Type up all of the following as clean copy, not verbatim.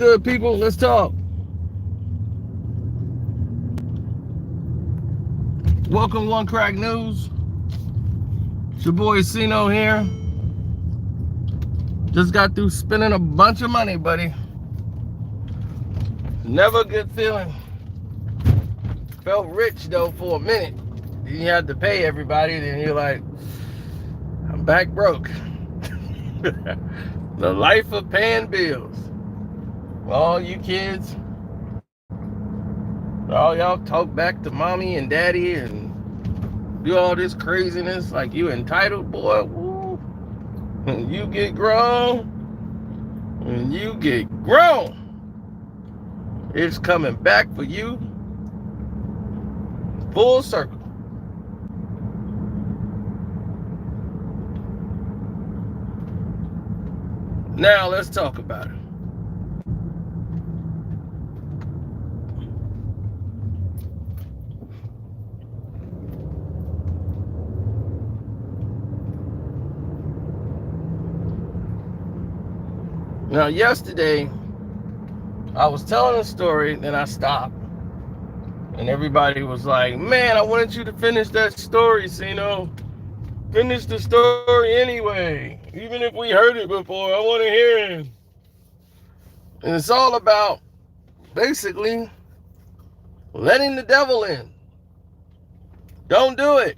Good people, let's talk. Welcome to One Crack News. It's your boy Sino here. Just got through spending a bunch of money, buddy. Never a good feeling. Felt rich though for a minute. Then you had to pay everybody, then you're like, I'm back broke. The life of paying bills. All you kids, all y'all talk back to mommy and daddy and do all this craziness like you entitled, boy. Woo. When you get grown, it's coming back for you full circle. Now let's talk about it. Now, yesterday, I was telling a story, then I stopped. And everybody was like, man, I wanted you to finish that story, Sino. Finish the story anyway. Even if we heard it before, I want to hear it. And it's all about, basically, letting the devil in. Don't do it.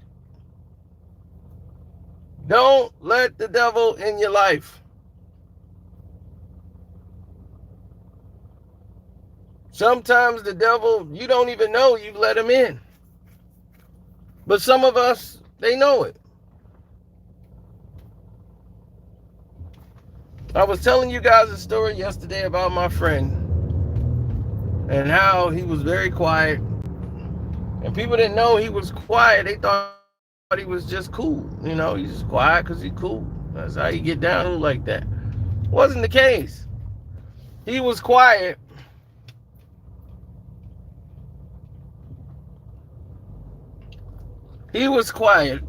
Don't let the devil in your life. Sometimes the devil, you don't even know you've let him in. But some of us, they know it. I was telling you guys a story yesterday about my friend and how he was very quiet. And people didn't know he was quiet. They thought he was just cool. You know, he's just quiet because he's cool. That's how you get down like that. Wasn't the case. He was quiet. He was quiet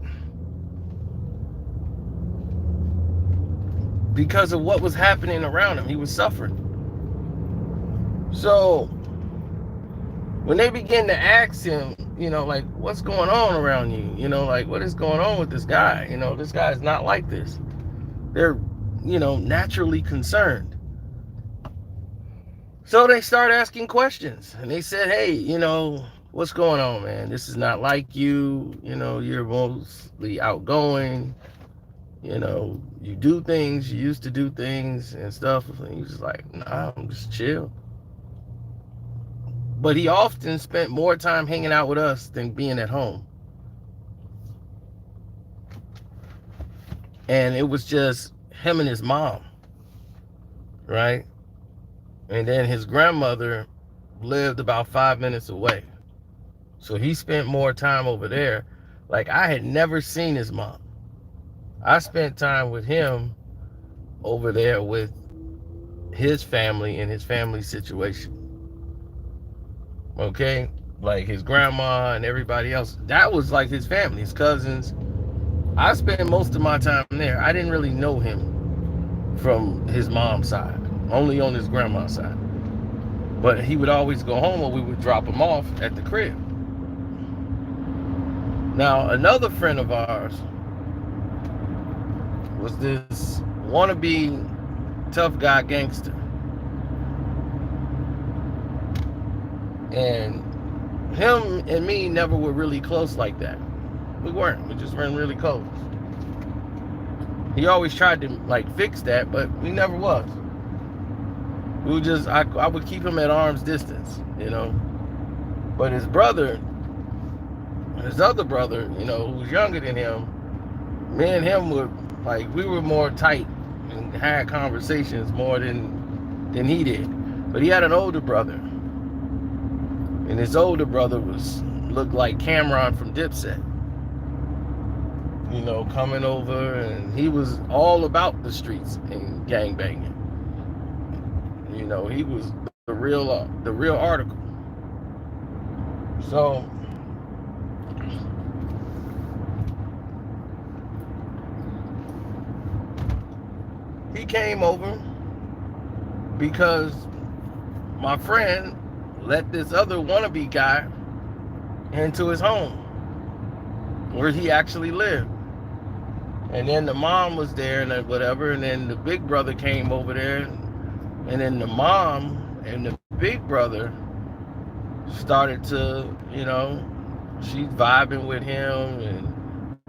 because of what was happening around him. He was suffering. So when they began to ask him, you know, like, what's going on around you? You know, like, what is going on with this guy? You know, this guy is not like this. They're, you know, naturally concerned. So they started asking questions. And they said, hey, you know, what's going on, man? This is not like you. You know, you're mostly outgoing. You know, you do things, you used to do things and stuff. And he's just like, nah, I'm just chill. But he often spent more time hanging out with us than being at home. And it was just him and his mom, right? And then his grandmother lived about 5 minutes away. So he spent more time over there. Like, I had never seen his mom. I spent time with him over there with his family and his family situation. Okay? Like his grandma and everybody else. That was like his family, his cousins. I spent most of my time there. I didn't really know him from his mom's side, only on his grandma's side. But he would always go home or we would drop him off at the crib. Now, another friend of ours was this wannabe tough guy gangster. And him and me never were really close like that. We weren't. We just weren't really close. He always tried to like fix that, but we never was. We would just, I would keep him at arm's distance, you know. But his brother, his other brother, you know, who was younger than him, me and him were like, we were more tight and had conversations more than he did. But he had an older brother. And his older brother looked like Cameron from Dipset. You know, coming over, and he was all about the streets and gangbanging. You know, he was the real article. So he came over because my friend let this other wannabe guy into his home where he actually lived. And then the mom was there and whatever, and then the big brother came over there, and then the mom and the big brother started to, she's vibing with him, and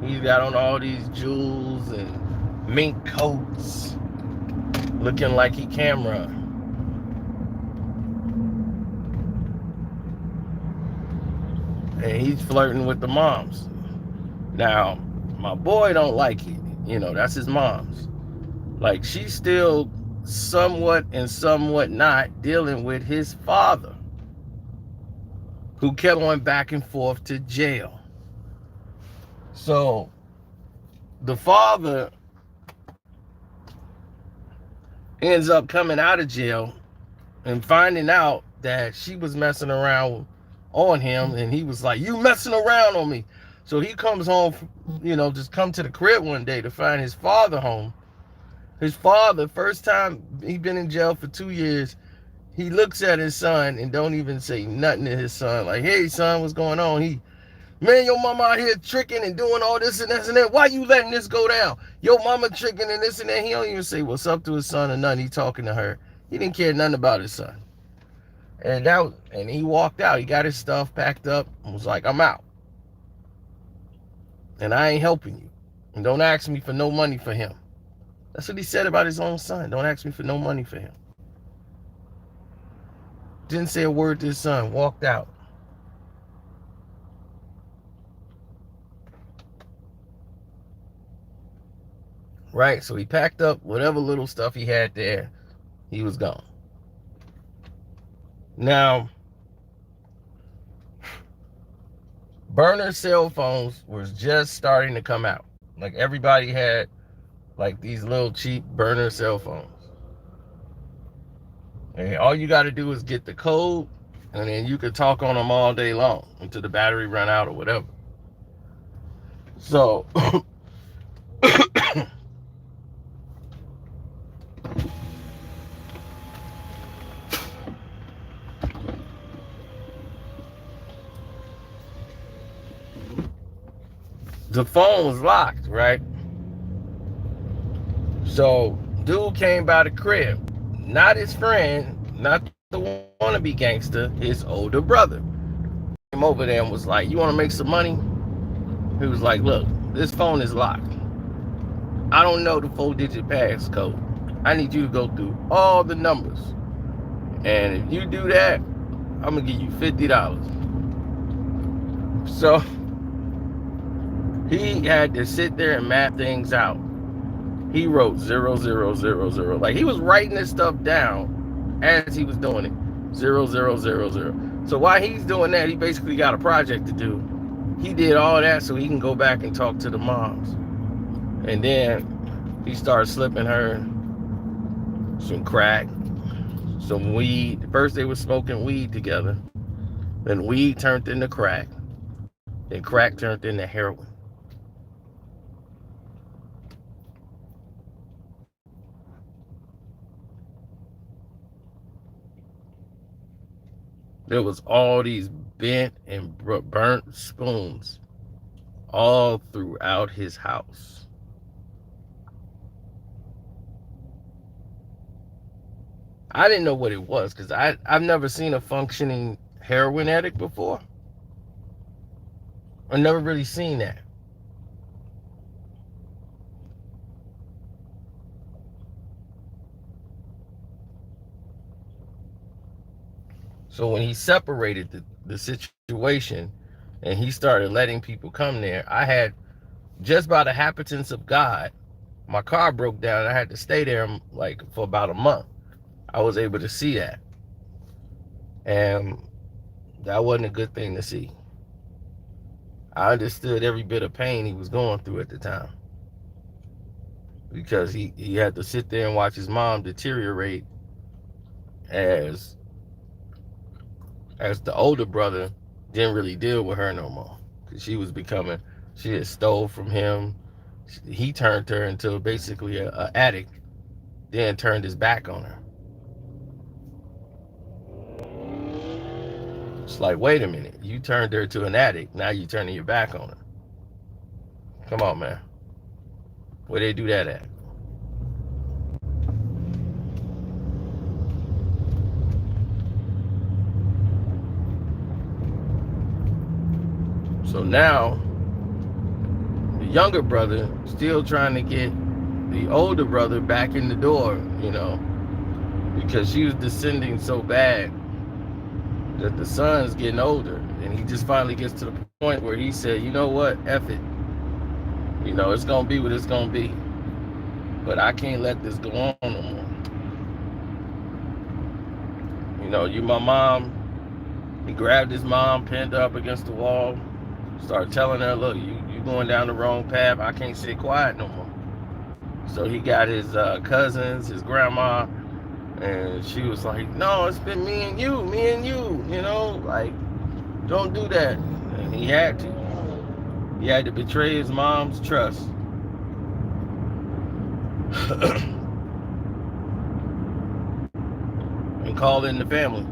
he's got on all these jewels and mink coats, looking like he camera. And he's flirting with the moms. Now, my boy don't like it. That's his mom's. Like, she's still somewhat and somewhat not dealing with his father, who kept going back and forth to jail. So the father ends up coming out of jail and finding out that she was messing around on him, and he was like, "You messing around on me." So he comes home, just come to the crib one day to find his father home. His father, first time he been in jail for 2 years, he looks at his son and don't even say nothing to his son. Like, "Hey, son, what's going on?" "Man, your mama out here tricking and doing all this and this and that. Why you letting this go down? Your mama tricking and this and that." He don't even say what's up to his son or nothing. He talking to her. He didn't care nothing about his son. And he walked out. He got his stuff packed up and was like, "I'm out. And I ain't helping you. And don't ask me for no money for him." That's what he said about his own son. "Don't ask me for no money for him." Didn't say a word to his son. Walked out. Right? So he packed up whatever little stuff he had there. He was gone. Now, burner cell phones was just starting to come out. Like, everybody had like these little cheap burner cell phones. And all you got to do is get the code, and then you could talk on them all day long until the battery run out or whatever. So the phone was locked, right? So dude came by the crib, not his friend, not the wannabe gangster, his older brother. Came over there and was like, "You want to make some money?" He was like, "Look, this phone is locked. I don't know the 4-digit passcode. I need you to go through all the numbers. And if you do that, I'm going to give you $50. So he had to sit there and map things out. He wrote 0000. Like, he was writing this stuff down as he was doing it. 0000. So while he's doing that, he basically got a project to do. He did all that so he can go back and talk to the moms. And then he started slipping her some crack, some weed. First they were smoking weed together. Then weed turned into crack. Then crack turned into heroin. There was all these bent and burnt spoons all throughout his house. I didn't know what it was because I've never seen a functioning heroin addict before. I've never really seen that. So when he separated the situation and he started letting people come there, I had, just by the happenstance of God, my car broke down. I had to stay there like for about a month. I was able to see that. And that wasn't a good thing to see. I understood every bit of pain he was going through at the time. Because he had to sit there and watch his mom deteriorate as the older brother didn't really deal with her no more. Because she had stole from him. He turned her into basically an addict, then turned his back on her. It's like, wait a minute, you turned her to an addict. Now you turning your back on her. Come on, man. Where they do that at? So now, the younger brother still trying to get the older brother back in the door, because she was descending so bad that the son's getting older. And he just finally gets to the point where he said, you know what, F it. It's going to be what it's going to be. But I can't let this go on no more. You my mom. He grabbed his mom, pinned her up against the wall, started telling her, look, you going down the wrong path. I can't sit quiet no more. So he got his cousins, his grandma, and she was like, no, it's been me and you, like, don't do that. And he had to. He had to betray his mom's trust. And call in the family.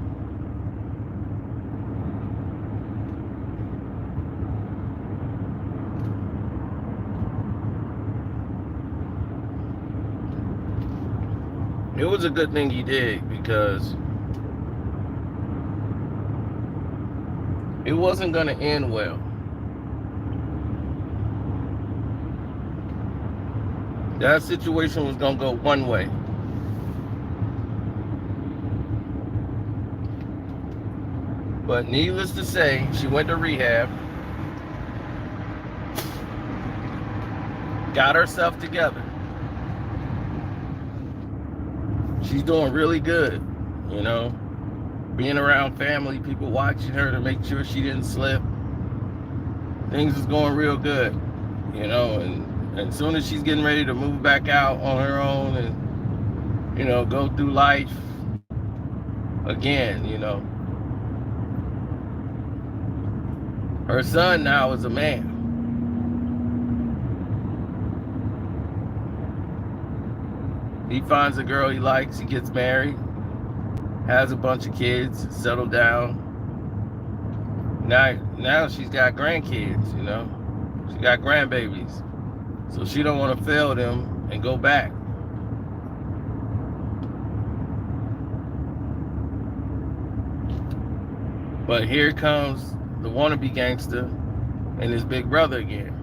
It was a good thing he did, because it wasn't going to end well. That situation was going to go one way. But needless to say, she went to rehab, got herself together. She's doing really good, being around family, people watching her to make sure she didn't slip. Things is going real good, and as soon as she's getting ready to move back out on her own and, go through life again, her son now is a man. He finds a girl he likes, he gets married, has a bunch of kids, settled down. Now she's got grandkids, She got grandbabies. So she don't want to fail them and go back. But here comes the wannabe gangster and his big brother again.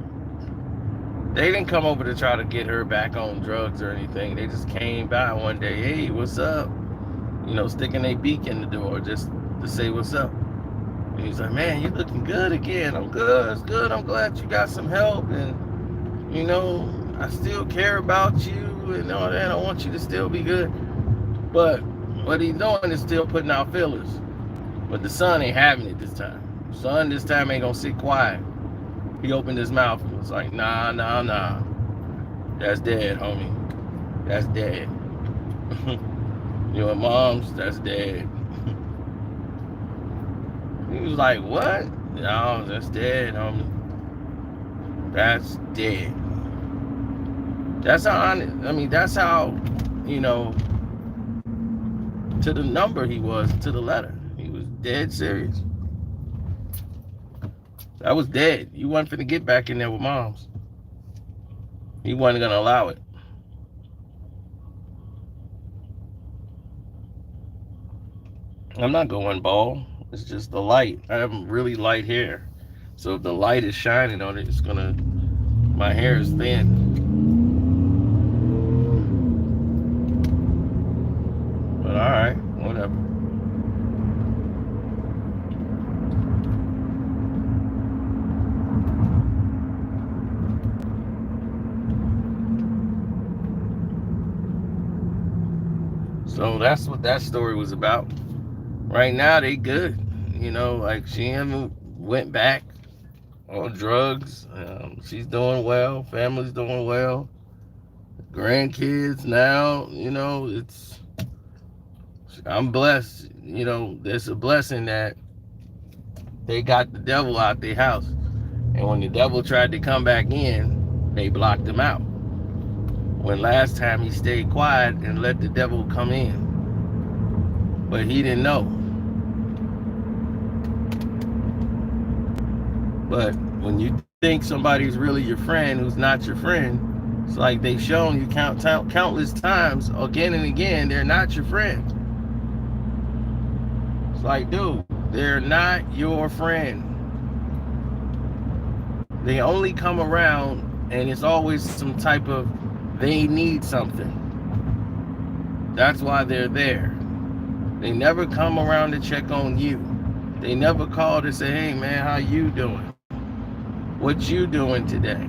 They didn't come over to try to get her back on drugs or anything. They just came by one day, hey, what's up? Sticking their beak in the door just to say what's up. And he's like, man, you're looking good again. I'm good. It's good. I'm glad you got some help. And, I still care about you and all that. I want you to still be good. But what he's doing is still putting out fillers. But the son ain't having it this time. Son this time ain't going to sit quiet. He opened his mouth and was like, nah. That's dead, homie. That's dead. Your mom's, that's dead. He was like, what? No, that's dead, homie. That's dead. That's how honest, that's how, to the number he was, to the letter. He was dead serious. That was dead. You wasn't finna get back in there with moms. He wasn't gonna allow it. I'm not going bald. It's just the light. I have really light hair. So if the light is shining on it, it's gonna, my hair is thin. But all right, whatever. So that's what that story was about. Right now, they good. Like she went back on drugs. She's doing well. Family's doing well. Grandkids now, I'm blessed. There's a blessing that they got the devil out their house. And when the devil tried to come back in, they blocked him out. When last time he stayed quiet and let the devil come in. But he didn't know. But when you think somebody's really your friend who's not your friend, it's like they've shown you countless times again and again they're not your friend. It's like, dude, they're not your friend. They only come around and it's always some type of they need something. That's why they're there. They never come around to check on you. They never call to say, hey man, how you doing? What you doing today?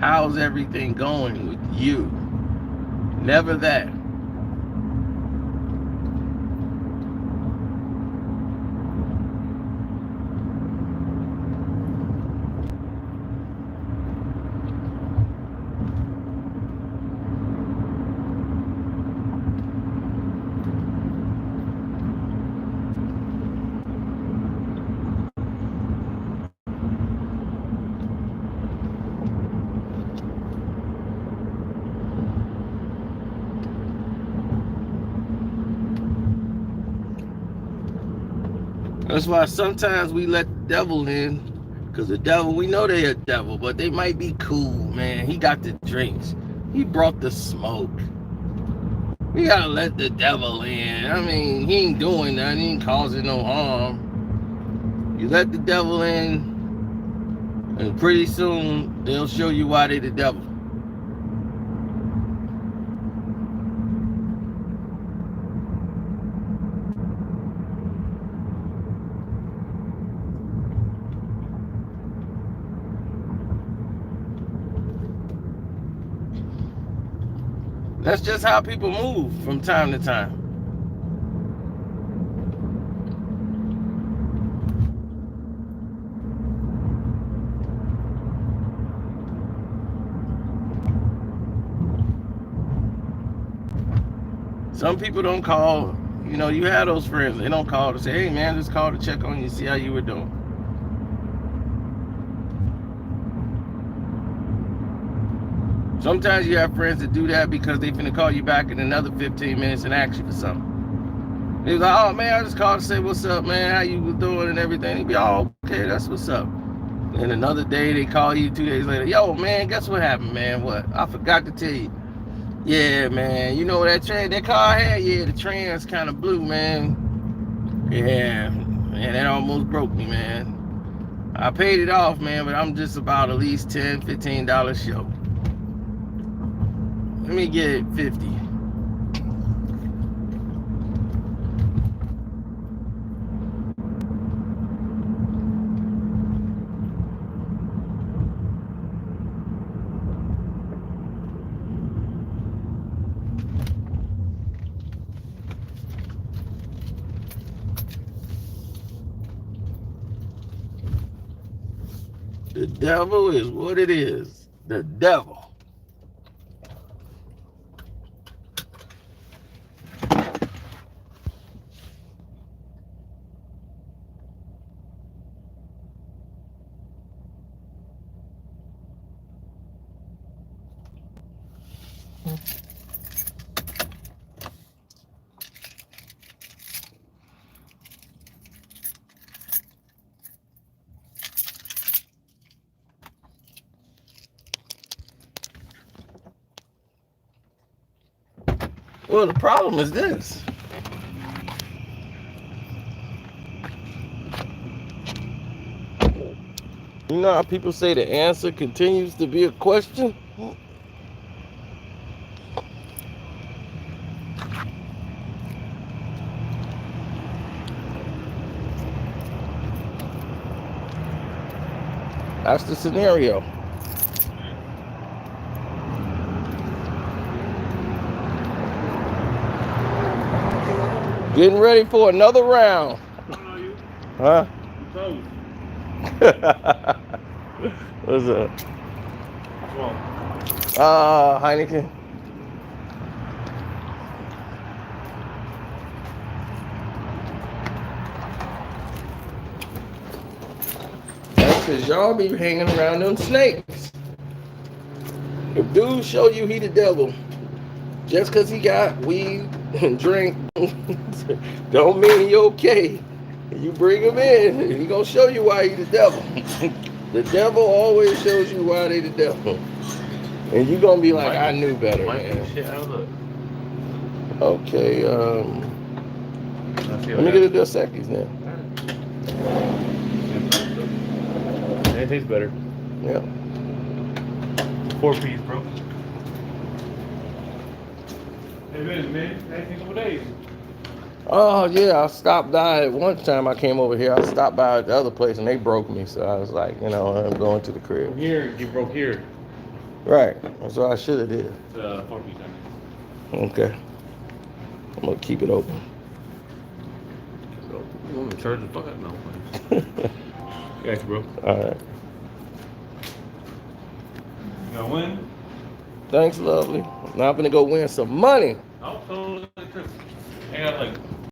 How's everything going with you? Never that. That's why sometimes we let the devil in, because the devil, we know they're a devil, but they might be cool, man. He got the drinks. He brought the smoke. We gotta let the devil in. I mean, he ain't doing nothing. He ain't causing no harm. You let the devil in, and pretty soon they'll show you why they the devil. That's just how people move from time to time. Some people don't call, you know, you have those friends. They don't call to say, hey man, just call to check on you, see how you were doing. Sometimes you have friends that do that because they finna call you back in another 15 minutes and ask you for something. They was like, oh man, I just called to say what's up, man, how you was doing and everything. They be, oh, okay, that's what's up. And another day they call you 2 days later, yo man, guess what happened, man? What? I forgot to tell you. Yeah, man, you know that car I had? Yeah, the trans kind of blew, man. Yeah, man, that almost broke me, man. I paid it off, man, but I'm just about at least $10, $15 short. Let me get it 50. The devil is what it is. The devil. Well, the problem is this. You know how people say the answer continues to be a question? That's the scenario. Getting ready for another round. Huh? What's up? Heineken. That's because y'all be hanging around them snakes. If dude show you he the devil, just because he got weed and drink, don't mean he okay. You bring him in, he gonna show you why he the devil. The devil always shows you why they the devil. And you gonna be like, I knew better, man. Shit, how look? Okay, let me get a Dos Equis now. It tastes better. Yeah. 4-piece, bro. Hey, man. Hey, couple days. Oh yeah, I stopped by at one time. I came over here. I stopped by at the other place and they broke me. So I was like, you know, I'm going to the crib. Here, you broke here. Right. That's what I should have did. It's 4-piece. Okay. I'm gonna keep it open. You want me to charge the fuck up? No. Got you, bro. All right. You gonna win? Thanks, lovely. Now I'm gonna go win some money. I got like